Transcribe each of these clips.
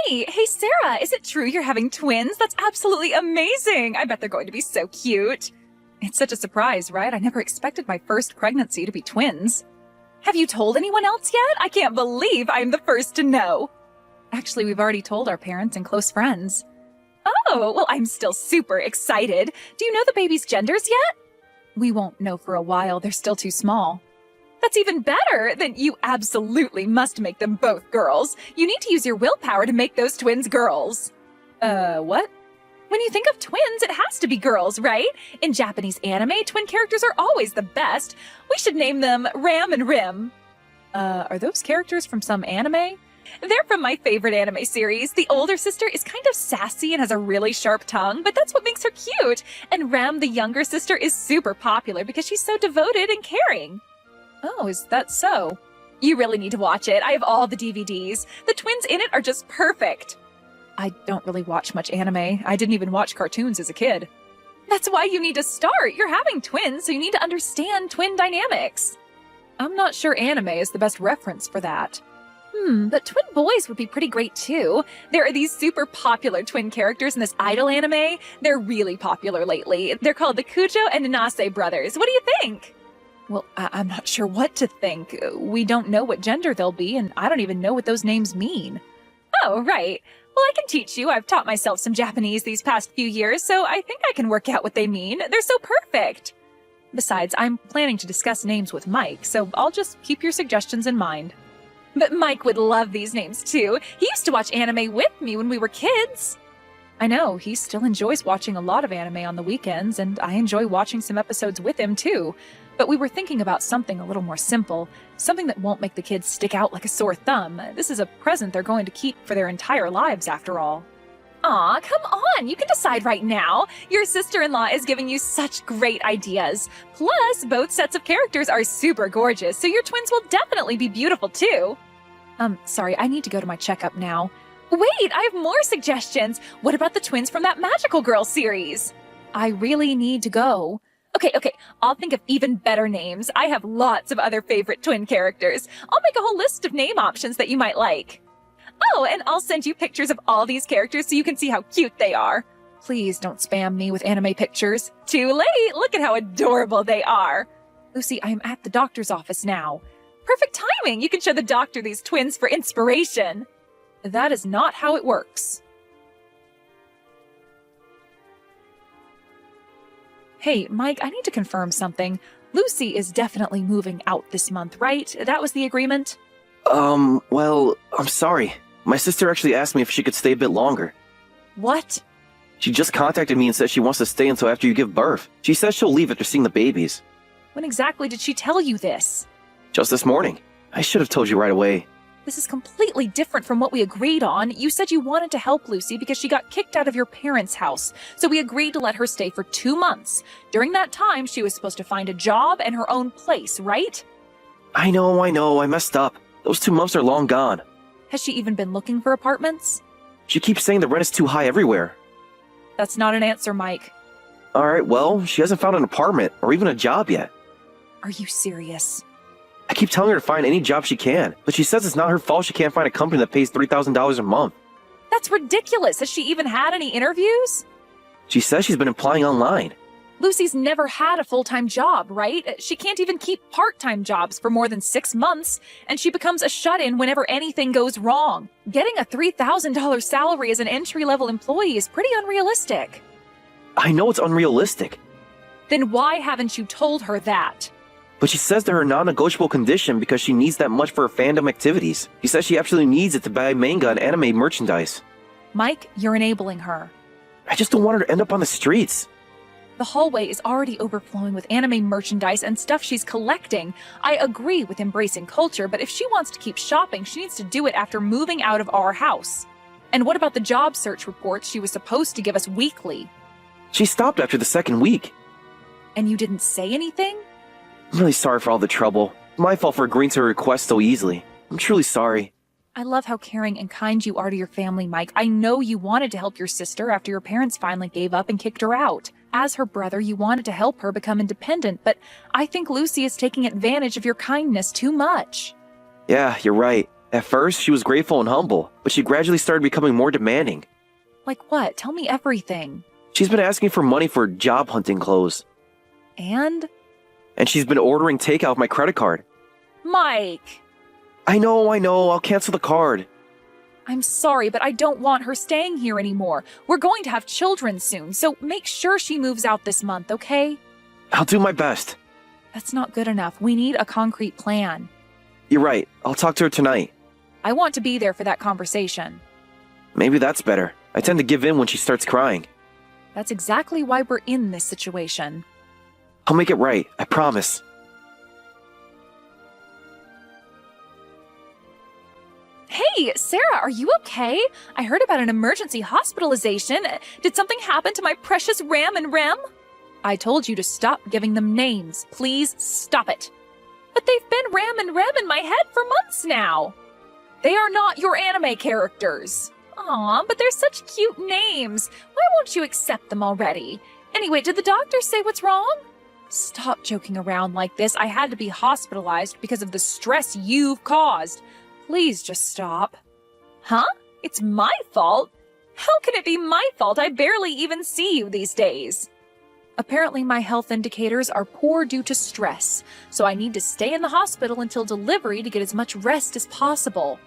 Hey, Sarah, is it true you're having twins? That's absolutely amazing. I bet they're going to be so cute. It's such a surprise, right? I never expected my first pregnancy to be twins. Have you told anyone else yet? I can't believe I'm the first to know. Actually, we've already told our parents and close friends. Oh, well, I'm still super excited. Do you know the baby's genders yet? We won't know for a while. They're still too small. That's even better. Then you absolutely must make them both girls. You need to use your willpower to make those twins girls. What? When you think of twins, it has to be girls, right? In Japanese anime, twin characters are always the best. We should name them Ram and Rim. Are those characters from some anime? They're from my favorite anime series. The older sister is kind of sassy and has a really sharp tongue, but that's what makes her cute. And Ram, the younger sister, is super popular because she's so devoted and caring. Oh, is that so? You really need to watch it. I have all the DVDs. The twins in it are just perfect. I don't really watch much anime. I didn't even watch cartoons as a kid. That's why you need to start. You're having twins, so you need to understand twin dynamics. I'm not sure anime is the best reference for that. But twin boys would be pretty great too. There are these super popular twin characters in this idol anime. They're really popular lately. They're called the Kujo and Nanase brothers. What do you think? Well, I'm not sure what to think. We don't know what gender they'll be, and I don't even know what those names mean. Oh, right. Well, I can teach you. I've taught myself some Japanese these past few years, so I think I can work out what they mean. They're so perfect. Besides, I'm planning to discuss names with Mike, so I'll just keep your suggestions in mind. But Mike would love these names too. He used to watch anime with me when we were kids. I know, he still enjoys watching a lot of anime on the weekends, and I enjoy watching some episodes with him too. But we were thinking about something a little more simple, something that won't make the kids stick out like a sore thumb. This is a present they're going to keep for their entire lives, after all. Aw, come on, you can decide right now. Your sister-in-law is giving you such great ideas. Plus, both sets of characters are super gorgeous, so your twins will definitely be beautiful too. Sorry, I need to go to my checkup now. Wait, I have more suggestions. What about the twins from that Magical Girl series? I really need to go. Okay, I'll think of even better names. I have lots of other favorite twin characters. I'll make a whole list of name options that you might like. Oh, and I'll send you pictures of all these characters so you can see how cute they are. Please don't spam me with anime pictures. Too late! Look at how adorable they are. Lucy, I am at the doctor's office now. Perfect timing! You can show the doctor these twins for inspiration. That is not how it works. Hey, Mike, I need to confirm something. Lucy is definitely moving out this month, right? That was the agreement? Well, I'm sorry. My sister actually asked me if she could stay a bit longer. What? She just contacted me and said she wants to stay until after you give birth. She says she'll leave after seeing the babies. When exactly did she tell you this? Just this morning. I should have told you right away. This is completely different from what we agreed on. You said you wanted to help Lucy because she got kicked out of your parents' house, so we agreed to let her stay for 2 months. During that time, she was supposed to find a job and her own place, right? I know, I messed up. Those 2 months are long gone. Has she even been looking for apartments? She keeps saying the rent is too high everywhere. That's not an answer, Mike. Alright, well, she hasn't found an apartment or even a job yet. Are you serious? I keep telling her to find any job she can, but she says it's not her fault she can't find a company that pays $3,000 a month. That's ridiculous. Has she even had any interviews? She says she's been applying online. Lucy's never had a full-time job, right? She can't even keep part-time jobs for more than 6 months, and she becomes a shut-in whenever anything goes wrong. Getting a $3,000 salary as an entry-level employee is pretty unrealistic. I know it's unrealistic. Then why haven't you told her that? But she says they're a non-negotiable condition because she needs that much for her fandom activities. She says she absolutely needs it to buy manga and anime merchandise. Mike, you're enabling her. I just don't want her to end up on the streets. The hallway is already overflowing with anime merchandise and stuff she's collecting. I agree with embracing culture, but if she wants to keep shopping, she needs to do it after moving out of our house. And what about the job search reports she was supposed to give us weekly? She stopped after the 2nd week. And you didn't say anything? I'm really sorry for all the trouble. My fault for agreeing to her request so easily. I'm truly sorry. I love how caring and kind you are to your family, Mike. I know you wanted to help your sister after your parents finally gave up and kicked her out. As her brother, you wanted to help her become independent, but I think Lucy is taking advantage of your kindness too much. Yeah, you're right. At first, she was grateful and humble, but she gradually started becoming more demanding. Like what? Tell me everything. She's been asking for money for job hunting clothes. And? And she's been ordering takeout with my credit card. Mike! I know, I'll cancel the card. I'm sorry, but I don't want her staying here anymore. We're going to have children soon, so make sure she moves out this month, okay? I'll do my best. That's not good enough. We need a concrete plan. You're right, I'll talk to her tonight. I want to be there for that conversation. Maybe that's better. I tend to give in when she starts crying. That's exactly why we're in this situation. I'll make it right, I promise. Hey, Sarah, are you okay? I heard about an emergency hospitalization. Did something happen to my precious Ram and Rem? I told you to stop giving them names. Please stop it. But they've been Ram and Rem in my head for months now. They are not your anime characters. Aw, but they're such cute names. Why won't you accept them already? Anyway, did the doctor say what's wrong? Stop joking around like this. I had to be hospitalized because of the stress you've caused. Please just stop. Huh? It's my fault? How can it be my fault? I barely even see you these days. Apparently my health indicators are poor due to stress, so I need to stay in the hospital until delivery to get as much rest as possible.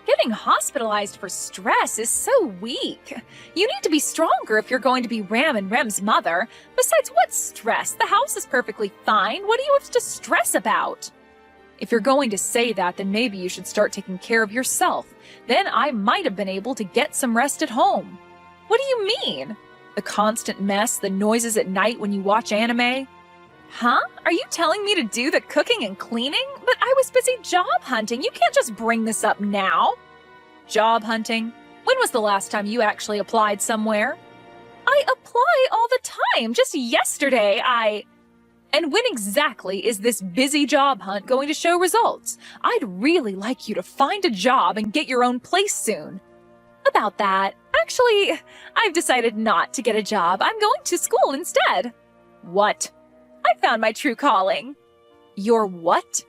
Getting hospitalized for stress is so weak. You need to be stronger if you're going to be Ram and Rem's mother. Besides, what stress? The house is perfectly fine. What do you have to stress about? If you're going to say that, then maybe you should start taking care of yourself. Then I might have been able to get some rest at home. What do you mean? The constant mess, the noises at night when you watch anime? Huh? Are you telling me to do the cooking and cleaning? But I was busy job hunting. You can't just bring this up now. Job hunting? When was the last time you actually applied somewhere? I apply all the time. Just yesterday, And when exactly is this busy job hunt going to show results? I'd really like you to find a job and get your own place soon. About that, actually, I've decided not to get a job. I'm going to school instead. What? I found my true calling. Your what?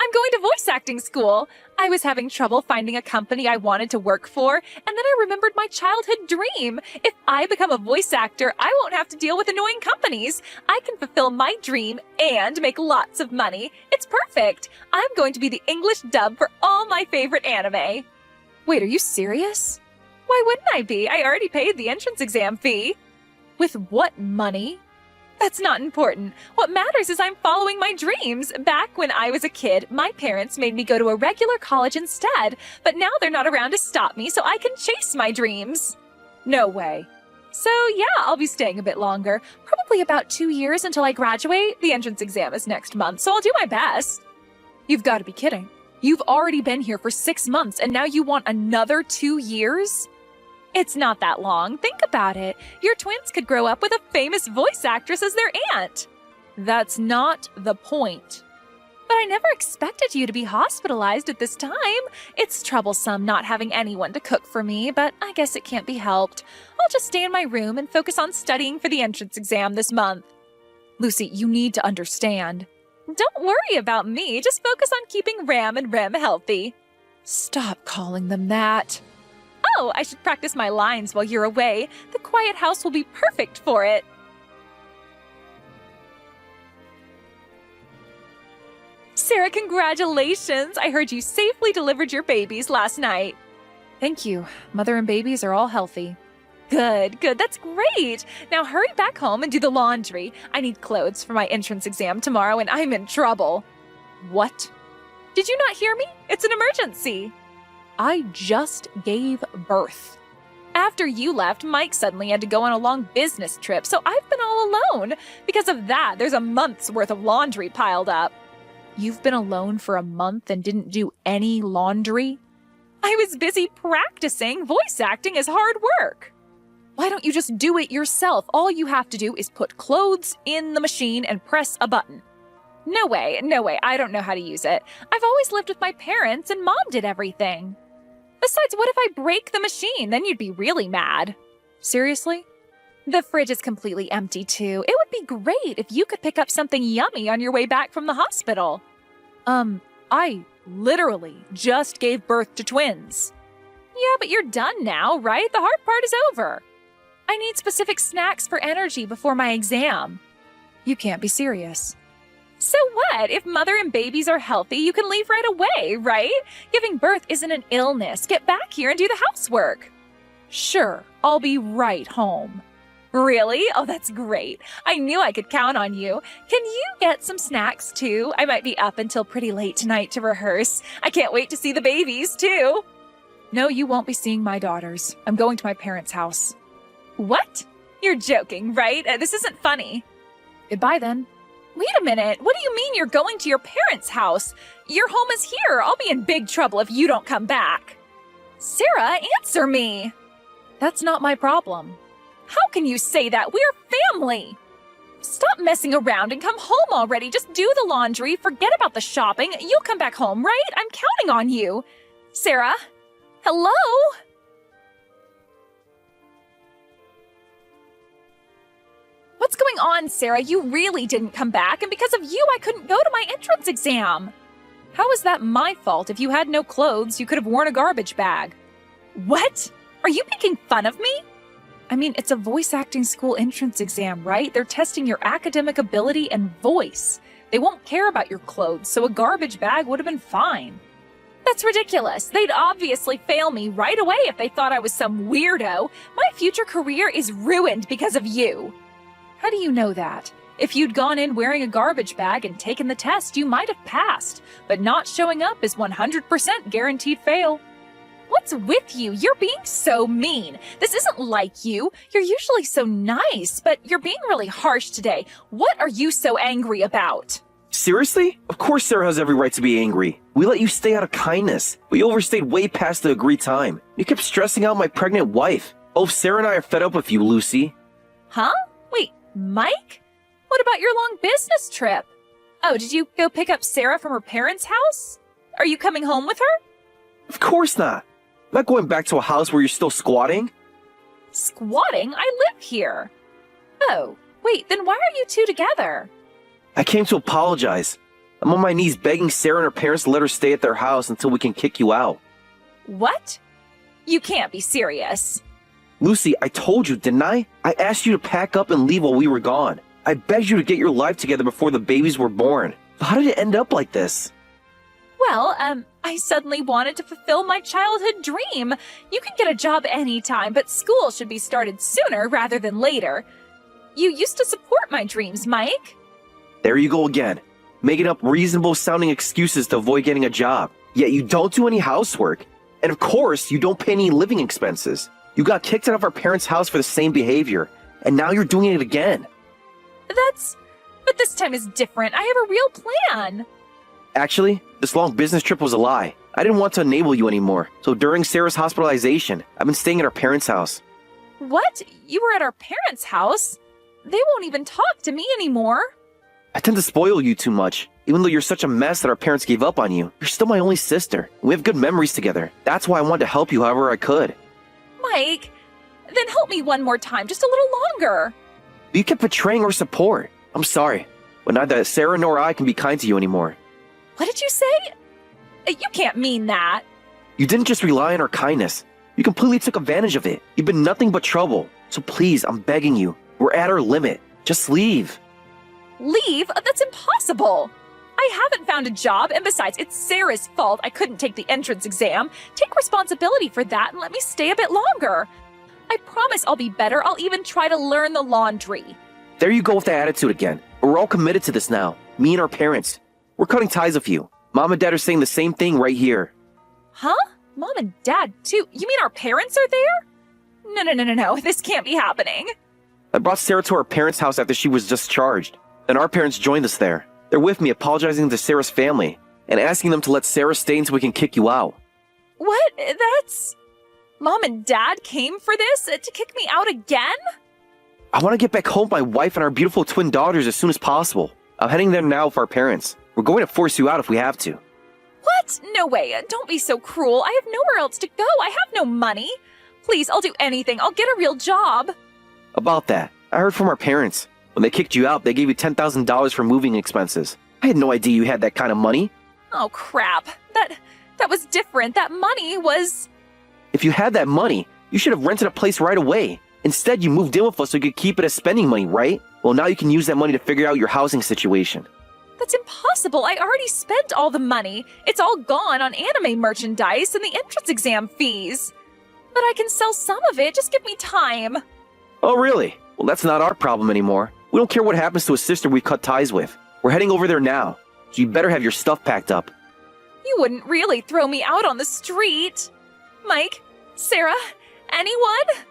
I'm going to voice acting school. I was having trouble finding a company I wanted to work for, and then I remembered my childhood dream. If I become a voice actor, I won't have to deal with annoying companies. I can fulfill my dream and make lots of money. It's perfect. I'm going to be the English dub for all my favorite anime. Wait, are you serious? Why wouldn't I be? I already paid the entrance exam fee. With what money? That's not important. What matters is I'm following my dreams. Back when I was a kid, my parents made me go to a regular college instead, but now they're not around to stop me so I can chase my dreams. No way. So yeah, I'll be staying a bit longer. Probably about 2 years until I graduate. The entrance exam is next month, so I'll do my best. You've got to be kidding. You've already been here for 6 months and now you want another 2 years? It's not that long. Think about it. Your twins could grow up with a famous voice actress as their aunt. That's not the point. But I never expected you to be hospitalized at this time. It's troublesome not having anyone to cook for me, but I guess it can't be helped. I'll just stay in my room and focus on studying for the entrance exam this month. Lucy, you need to understand. Don't worry about me. Just focus on keeping Ram and Rem healthy. Stop calling them that. Oh, I should practice my lines while you're away. The quiet house will be perfect for it. Sarah, congratulations! I heard you safely delivered your babies last night. Thank you. Mother and babies are all healthy. Good, good. That's great. Now hurry back home and do the laundry. I need clothes for my entrance exam tomorrow and I'm in trouble. What? Did you not hear me? It's an emergency. I just gave birth. After you left, Mike suddenly had to go on a long business trip, so I've been all alone. Because of that, there's a month's worth of laundry piled up. You've been alone for a month and didn't do any laundry? I was busy practicing. Voice acting is hard work. Why don't you just do it yourself? All you have to do is put clothes in the machine and press a button. No way, I don't know how to use it. I've always lived with my parents and Mom did everything. Besides, what if I break the machine? Then you'd be really mad. Seriously? The fridge is completely empty too. It would be great if you could pick up something yummy on your way back from the hospital. I Literally just gave birth to twins. Yeah, but you're done now, right? The hard part is over. I need specific snacks for energy before my exam. You can't be serious. So what? If mother and babies are healthy, you can leave right away, right? Giving birth isn't an illness. Get back here and do the housework. Sure, I'll be right home. Really? Oh, that's great. I knew I could count on you. Can you get some snacks too? I might be up until pretty late tonight to rehearse. I can't wait to see the babies too. No, you won't be seeing my daughters. I'm going to my parents' house. What? You're joking, right? This isn't funny. Goodbye then. Wait a minute. What do you mean you're going to your parents' house? Your home is here. I'll be in big trouble if you don't come back. Sarah, answer me. That's not my problem. How can you say that? We're family. Stop messing around and come home already. Just do the laundry. Forget about the shopping. You'll come back home, right? I'm counting on you. Sarah? Hello? What's going on, Sarah? You really didn't come back, and because of you, I couldn't go to my entrance exam. How is that my fault? If you had no clothes, you could have worn a garbage bag. What? Are you making fun of me? I mean, it's a voice acting school entrance exam, right? They're testing your academic ability and voice. They won't care about your clothes, so a garbage bag would have been fine. That's ridiculous. They'd obviously fail me right away if they thought I was some weirdo. My future career is ruined because of you. How do you know that? If you'd gone in wearing a garbage bag and taken the test, you might have passed, but not showing up is 100% guaranteed fail. What's with you? You're being so mean. This isn't like you. You're usually so nice, but you're being really harsh today. What are you so angry about? Seriously? Of course Sarah has every right to be angry. We let you stay out of kindness, but you overstayed way past the agreed time. You kept stressing out my pregnant wife. Both Sarah and I are fed up with you, Lucy. Huh? Wait, Mike? What about your long business trip? Oh, did you go pick up Sarah from her parents' house? Are you coming home with her? Of course not. I'm not going back to a house where you're still squatting. Squatting? I live here. Oh, wait, then why are you two together? I came to apologize. I'm on my knees begging Sarah and her parents to let her stay at their house until we can kick you out. What? You can't be serious. Lucy, I told you, didn't I? I asked you to pack up and leave while we were gone. I begged you to get your life together before the babies were born. How did it end up like this? Well, I suddenly wanted to fulfill my childhood dream. You can get a job anytime, but school should be started sooner rather than later. You used to support my dreams, Mike. There you go again, making up reasonable-sounding excuses to avoid getting a job. Yet you don't do any housework. And of course, you don't pay any living expenses. You got kicked out of our parents' house for the same behavior, and now you're doing it again. But this time is different. I have a real plan. Actually, this long business trip was a lie. I didn't want to enable you anymore, so during Sarah's hospitalization, I've been staying at our parents' house. What? You were at our parents' house? They won't even talk to me anymore. I tend to spoil you too much. Even though you're such a mess that our parents gave up on you, you're still my only sister. We have good memories together. That's why I wanted to help you however I could. Mike, then help me one more time, just a little longer. You kept betraying our support. I'm sorry, but neither Sarah nor I can be kind to you anymore. What did you say? You can't mean that. You didn't just rely on our kindness. You completely took advantage of it. You've been nothing but trouble. So please, I'm begging you. We're at our limit. Just leave. Leave? That's impossible. I haven't found a job, and besides, it's Sarah's fault I couldn't take the entrance exam. Take responsibility for that and let me stay a bit longer. I promise I'll be better. I'll even try to learn the laundry. There you go with that attitude again. We're all committed to this now. Me and our parents. We're cutting ties with you. Mom and Dad are saying the same thing right here. Huh? Mom and Dad, too? You mean our parents are there? No. This can't be happening. I brought Sarah to our parents' house after she was discharged. And our parents joined us there. They're with me apologizing to Sarah's family and asking them to let Sarah stay until we can kick you out. What? That's... Mom and Dad came for this? To kick me out again? I want to get back home with my wife and our beautiful twin daughters as soon as possible. I'm heading there now with our parents. We're going to force you out if we have to. What? No way. Don't be so cruel. I have nowhere else to go. I have no money. Please, I'll do anything. I'll get a real job. About that, I heard from our parents. When they kicked you out, they gave you $10,000 for moving expenses. I had no idea you had that kind of money. Oh, crap. That was different. That money was... If you had that money, you should have rented a place right away. Instead, you moved in with us so you could keep it as spending money, right? Well, now you can use that money to figure out your housing situation. That's impossible. I already spent all the money. It's all gone on anime merchandise and the entrance exam fees. But I can sell some of it. Just give me time. Oh, really? Well, that's not our problem anymore. We don't care what happens to a sister we've cut ties with. We're heading over there now, so you better have your stuff packed up. You wouldn't really throw me out on the street. Mike, Sarah, anyone?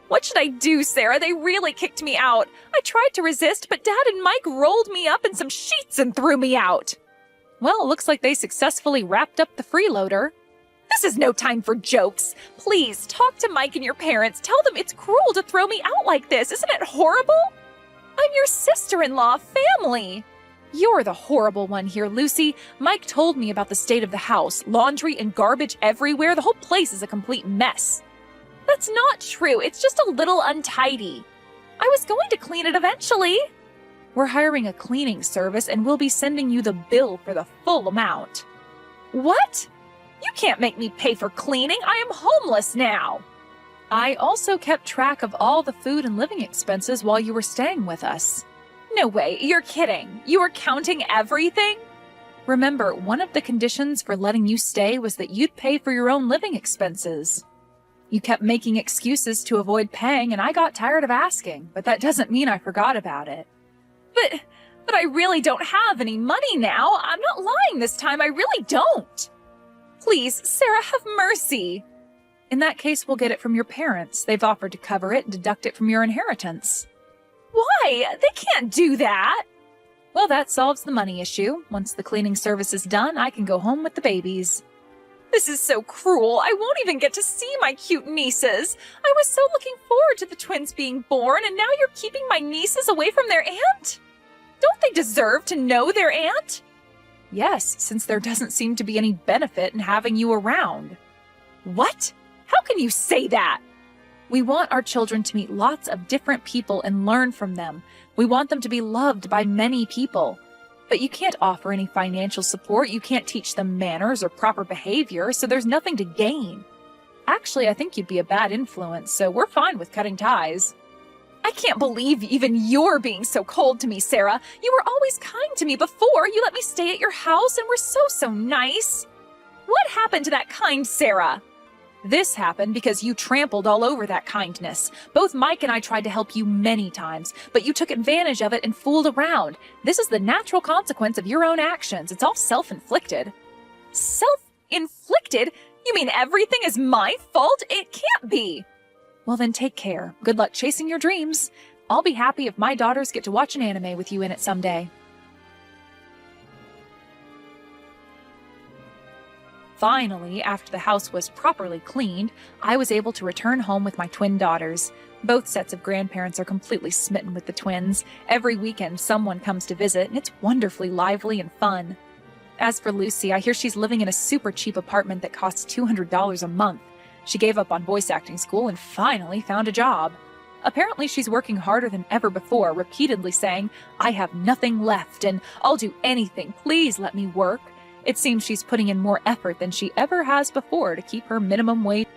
What should I do, Sarah? They really kicked me out. I tried to resist, but Dad and Mike rolled me up in some sheets and threw me out. Well, it looks like they successfully wrapped up the freeloader. This is no time for jokes. Please, talk to Mike and your parents. Tell them it's cruel to throw me out like this. Isn't it horrible? I'm your sister-in-law, family. You're the horrible one here, Lucy. Mike told me about the state of the house. Laundry and garbage everywhere. The whole place is a complete mess. That's not true. It's just a little untidy. I was going to clean it eventually. We're hiring a cleaning service and we'll be sending you the bill for the full amount. What? You can't make me pay for cleaning. I am homeless now. I also kept track of all the food and living expenses while you were staying with us. No way. You're kidding. You were counting everything? Remember, one of the conditions for letting you stay was that you'd pay for your own living expenses. You kept making excuses to avoid paying, and I got tired of asking, but that doesn't mean I forgot about it. But I really don't have any money now. I'm not lying this time. I really don't. Please, Sarah, have mercy. In that case, we'll get it from your parents. They've offered to cover it and deduct it from your inheritance. Why? They can't do that. Well, that solves the money issue. Once the cleaning service is done, I can go home with the babies. This is so cruel. I won't even get to see my cute nieces. I was so looking forward to the twins being born, and now you're keeping my nieces away from their aunt? Don't they deserve to know their aunt? Yes, since there doesn't seem to be any benefit in having you around. What? How can you say that? We want our children to meet lots of different people and learn from them. We want them to be loved by many people. But you can't offer any financial support, you can't teach them manners or proper behavior, so there's nothing to gain. Actually, I think you'd be a bad influence, so we're fine with cutting ties. I can't believe even you're being so cold to me, Sarah. You were always kind to me before. You let me stay at your house and were so nice. What happened to that kind Sarah? This happened because you trampled all over that kindness. Both Mike and I tried to help you many times, but you took advantage of it and fooled around. This is the natural consequence of your own actions. It's all self-inflicted. Self-inflicted? You mean everything is my fault? It can't be. Well, then take care. Good luck chasing your dreams. I'll be happy if my daughters get to watch an anime with you in it someday. Finally, after the house was properly cleaned, I was able to return home with my twin daughters. Both sets of grandparents are completely smitten with the twins. Every weekend, someone comes to visit, and it's wonderfully lively and fun. As for Lucy, I hear she's living in a super cheap apartment that costs $200 a month. She gave up on voice acting school and finally found a job. Apparently, she's working harder than ever before, repeatedly saying, "I have nothing left, and I'll do anything. Please let me work." It seems she's putting in more effort than she ever has before to keep her minimum wage.